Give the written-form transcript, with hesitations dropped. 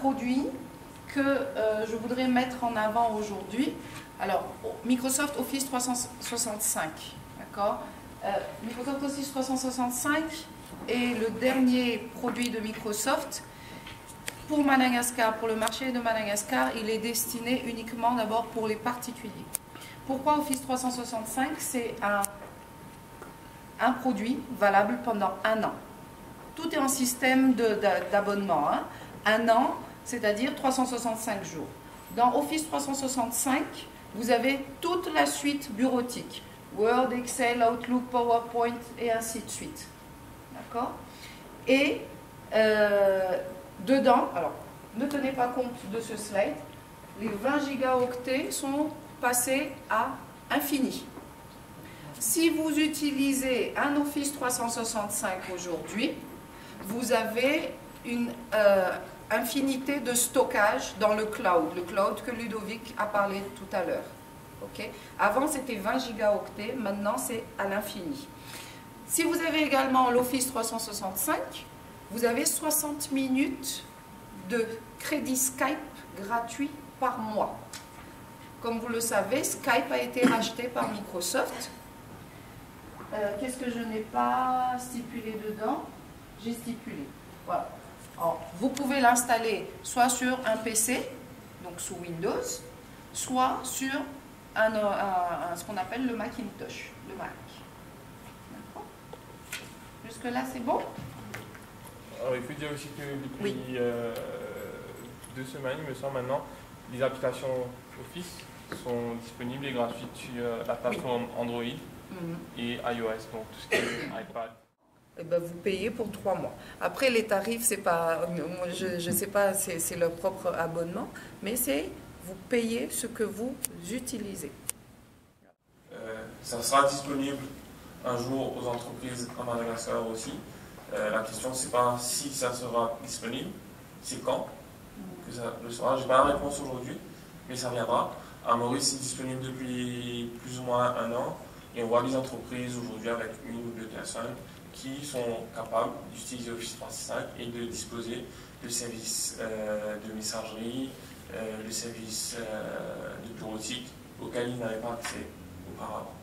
produit que je voudrais mettre en avant aujourd'hui. Alors, Microsoft Office 365, d'accord. Microsoft Office 365 est le dernier produit de Microsoft. Pour Madagascar, pour le marché de Madagascar, il est destiné uniquement d'abord pour les particuliers. Pourquoi Office 365? C'est un produit valable pendant 1 an. Tout est en système d'abonnement. Hein. 1 an, c'est-à-dire 365 jours. Dans Office 365, vous avez toute la suite bureautique. Word, Excel, Outlook, PowerPoint et ainsi de suite. D'accord? Et dedans, alors ne tenez pas compte de ce slide, les 20 gigaoctets sont passés à infini. Si vous utilisez un Office 365 aujourd'hui, vous avez une infinité de stockage dans le cloud que Ludovic a parlé tout à l'heure. Okay? Avant c'était 20 gigaoctets, maintenant c'est à l'infini. Si vous avez également l'Office 365, vous avez 60 minutes de crédit Skype gratuit par mois. Comme vous le savez, Skype a été racheté par Microsoft. Qu'est-ce que je n'ai pas stipulé dedans? J'ai stipulé. Voilà. Alors, vous pouvez l'installer soit sur un PC, donc sous Windows, soit sur ce qu'on appelle le Macintosh, le Mac. D'accord? Jusque-là, c'est bon? Alors, il faut dire aussi que depuis 2 semaines, il me semble maintenant, les applications Office sont disponibles et gratuites sur la plateforme Android et iOS, donc tout ce qui est iPad. Eh ben, vous payez pour 3 mois. Après, les tarifs, c'est pas, je ne sais pas, c'est leur propre abonnement, mais c'est vous payez ce que vous utilisez. Ça sera disponible un jour aux entreprises à Madagascar aussi. La question, c'est pas si ça sera disponible, c'est quand que ça le sera. Je n'ai pas la réponse aujourd'hui, mais ça viendra. À Maurice, c'est disponible depuis plus ou moins 1 an. Et on voit des entreprises aujourd'hui avec 1 ou 2 personnes qui sont capables d'utiliser Office 365 et de disposer de services de messagerie, de services de bureautique auxquels ils n'avaient pas accès auparavant.